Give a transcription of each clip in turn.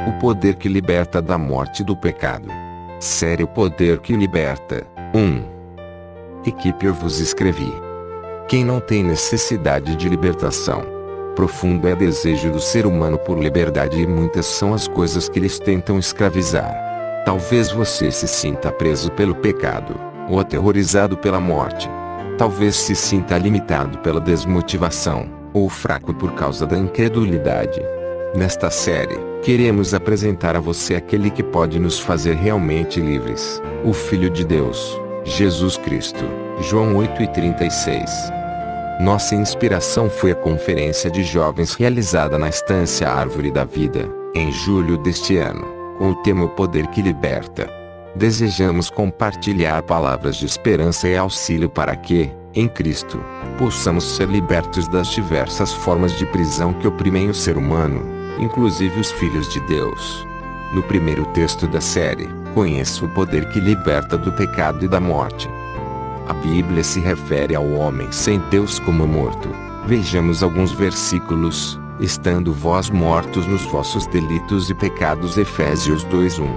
O poder que liberta da morte e do pecado. Série O Poder que Liberta. 1. Equipe, eu vos escrevi. Quem não tem necessidade de libertação? Profundo é o desejo do ser humano por liberdade e muitas são as coisas que lhes tentam escravizar. Talvez você se sinta preso pelo pecado, ou aterrorizado pela morte. Talvez se sinta limitado pela desmotivação, ou fraco por causa da incredulidade. Nesta série, queremos apresentar a você aquele que pode nos fazer realmente livres, o Filho de Deus, Jesus Cristo. João 8:36. Nossa inspiração foi a conferência de jovens realizada na Estância Árvore da Vida, em julho deste ano, com o tema O Poder que Liberta. Desejamos compartilhar palavras de esperança e auxílio para que, em Cristo, possamos ser libertos das diversas formas de prisão que oprimem o ser humano, inclusive os filhos de Deus. No primeiro texto da série, conheça o poder que liberta do pecado e da morte. A Bíblia se refere ao homem sem Deus como morto. Vejamos alguns versículos. Estando vós mortos nos vossos delitos e pecados, Efésios 2:1.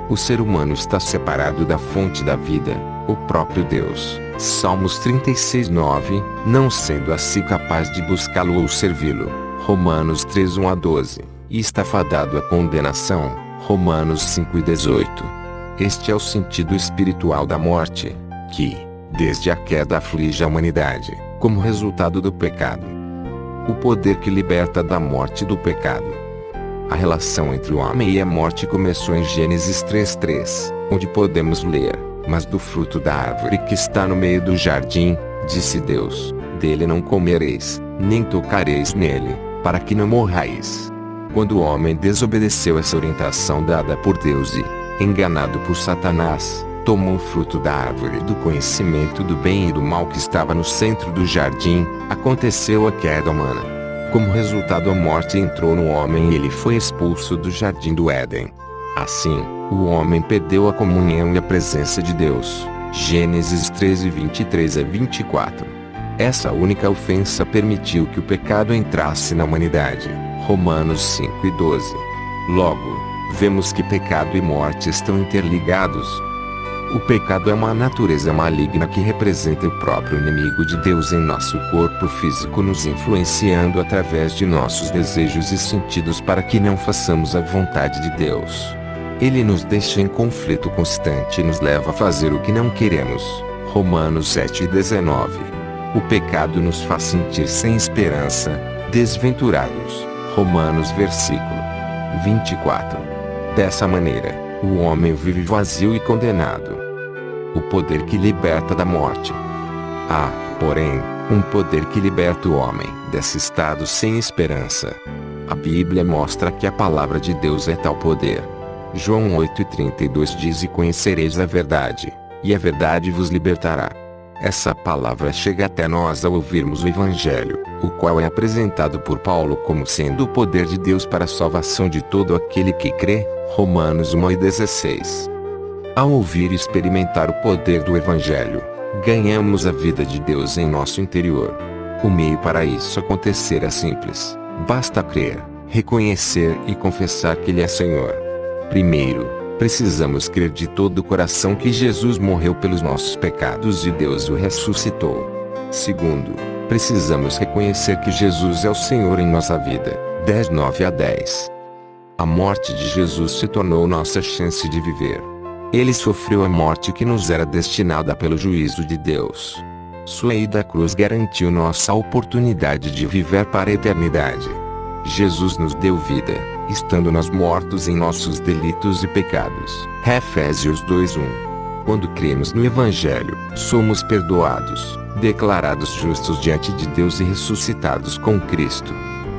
O ser humano está separado da fonte da vida, o próprio Deus. Salmos 36:9, não sendo assim capaz de buscá-lo ou servi-lo. Romanos 3:1-12. E está fadado à condenação. Romanos 5:18. Este é o sentido espiritual da morte, que, desde a queda, aflige a humanidade, como resultado do pecado. O poder que liberta da morte e do pecado. A relação entre o homem e a morte começou em Gênesis 3:3, onde podemos ler: mas do fruto da árvore que está no meio do jardim, disse Deus, dele não comereis, nem tocareis nele, para que não morrais. Quando o homem desobedeceu essa orientação dada por Deus e, enganado por Satanás, tomou o fruto da árvore do conhecimento do bem e do mal que estava no centro do jardim, aconteceu a queda humana. Como resultado, a morte entrou no homem e ele foi expulso do jardim do Éden. Assim, o homem perdeu a comunhão e a presença de Deus. Gênesis 13:23-24. Essa única ofensa permitiu que o pecado entrasse na humanidade. Romanos 5:12. Logo, vemos que pecado e morte estão interligados. O pecado é uma natureza maligna que representa o próprio inimigo de Deus em nosso corpo físico, nos influenciando através de nossos desejos e sentidos para que não façamos a vontade de Deus. Ele nos deixa em conflito constante e nos leva a fazer o que não queremos. Romanos 7:19. O pecado nos faz sentir sem esperança, desventurados. Romanos versículo 24. Dessa maneira, o homem vive vazio e condenado. O poder que liberta da morte. Há, porém, um poder que liberta o homem desse estado sem esperança. A Bíblia mostra que a palavra de Deus é tal poder. João 8:32 diz: e conhecereis a verdade, e a verdade vos libertará. Essa palavra chega até nós ao ouvirmos o Evangelho, o qual é apresentado por Paulo como sendo o poder de Deus para a salvação de todo aquele que crê. Romanos 1:16. Ao ouvir e experimentar o poder do Evangelho, ganhamos a vida de Deus em nosso interior. O meio para isso acontecer é simples. Basta crer, reconhecer e confessar que Ele é Senhor. Primeiro, precisamos crer de todo o coração que Jesus morreu pelos nossos pecados e Deus o ressuscitou. Segundo, precisamos reconhecer que Jesus é o Senhor em nossa vida. 10:9-10. A morte de Jesus se tornou nossa chance de viver. Ele sofreu a morte que nos era destinada pelo juízo de Deus. Sua ida à cruz garantiu nossa oportunidade de viver para a eternidade. Jesus nos deu vida, estando nós mortos em nossos delitos e pecados. Efésios 2:1. Quando cremos no Evangelho, somos perdoados, declarados justos diante de Deus e ressuscitados com Cristo.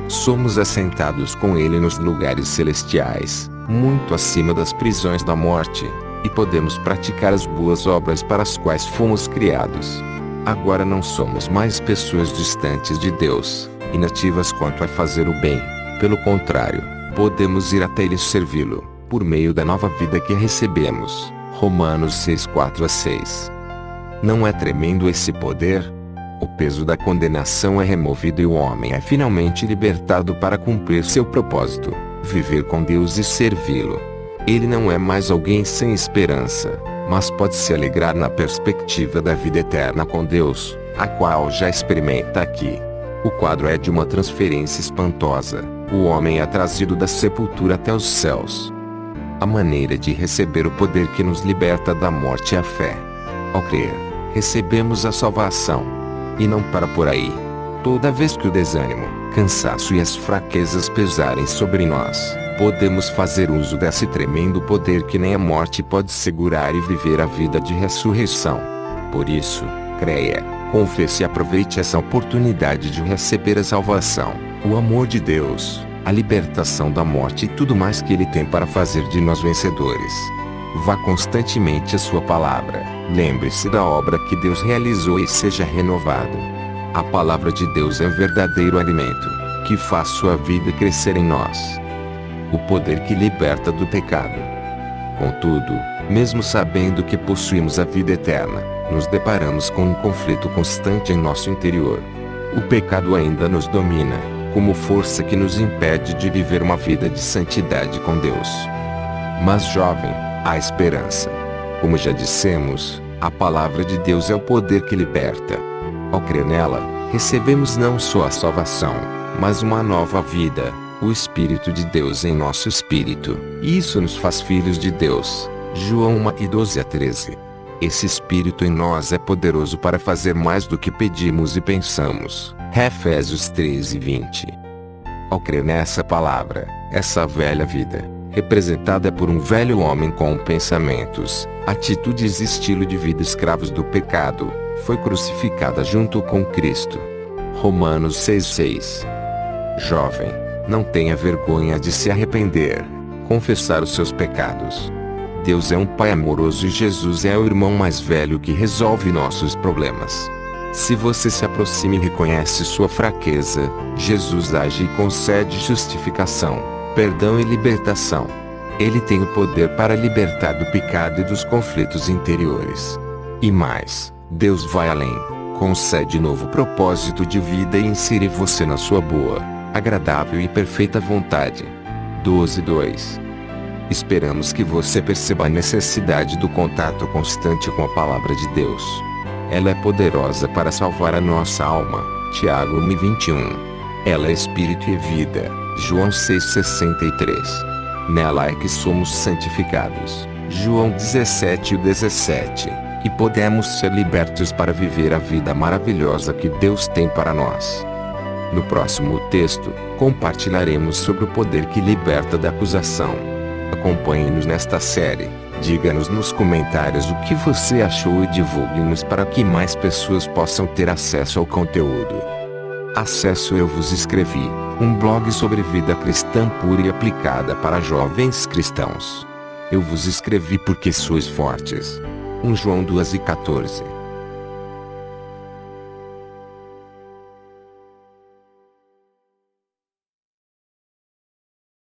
Somos assentados com Ele nos lugares celestiais, muito acima das prisões da morte, e podemos praticar as boas obras para as quais fomos criados. Agora não somos mais pessoas distantes de Deus, inativas quanto a fazer o bem. Pelo contrário, podemos ir até Ele e servi-lo, por meio da nova vida que recebemos. Romanos 6:4-6. Não é tremendo esse poder? O peso da condenação é removido e o homem é finalmente libertado para cumprir seu propósito, viver com Deus e servi-lo. Ele não é mais alguém sem esperança, mas pode se alegrar na perspectiva da vida eterna com Deus, a qual já experimenta aqui. O quadro é de uma transferência espantosa. O homem é trazido da sepultura até os céus. A maneira de receber o poder que nos liberta da morte é a fé. Ao crer, recebemos a salvação. E não para por aí. Toda vez que o desânimo, cansaço e as fraquezas pesarem sobre nós, podemos fazer uso desse tremendo poder que nem a morte pode segurar e viver a vida de ressurreição. Por isso, creia, confesse e aproveite essa oportunidade de receber a salvação, o amor de Deus, a libertação da morte e tudo mais que Ele tem para fazer de nós vencedores. Vá constantemente à sua palavra, lembre-se da obra que Deus realizou e seja renovado. A palavra de Deus é um verdadeiro alimento, que faz sua vida crescer em nós. O poder que liberta do pecado. Contudo, mesmo sabendo que possuímos a vida eterna, nos deparamos com um conflito constante em nosso interior. O pecado ainda nos domina, como força que nos impede de viver uma vida de santidade com Deus. Mas jovem, há esperança. Como já dissemos, a palavra de Deus é o poder que liberta. Ao crer nela, recebemos não só a salvação, mas uma nova vida, o Espírito de Deus em nosso espírito, e isso nos faz filhos de Deus. João 1:12-13. Esse Espírito em nós é poderoso para fazer mais do que pedimos e pensamos. Efésios 13:20. Ao crer nessa palavra, essa velha vida, representada por um velho homem com pensamentos, atitudes e estilo de vida escravos do pecado, foi crucificada junto com Cristo. Romanos 6:6. Jovem, não tenha vergonha de se arrepender, confessar os seus pecados. Deus é um Pai amoroso e Jesus é o irmão mais velho que resolve nossos problemas. Se você se aproxima e reconhece sua fraqueza, Jesus age e concede justificação, perdão e libertação. Ele tem o poder para libertar do pecado e dos conflitos interiores. E mais, Deus vai além, concede novo propósito de vida e insere você na sua boa, agradável e perfeita vontade. 12:2. Esperamos que você perceba a necessidade do contato constante com a palavra de Deus. Ela é poderosa para salvar a nossa alma. Tiago 1:21. Ela é espírito e vida. João 6:63. Nela é que somos santificados. João 17:17. E podemos ser libertos para viver a vida maravilhosa que Deus tem para nós. No próximo texto, compartilharemos sobre o poder que liberta da acusação. Acompanhe-nos nesta série. Diga-nos nos comentários o que você achou e divulgue-nos para que mais pessoas possam ter acesso ao conteúdo. Acesse o Eu Vos Escrevi, um blog sobre vida cristã pura e aplicada para jovens cristãos. Eu vos escrevi porque sois fortes. 1 João 2:14.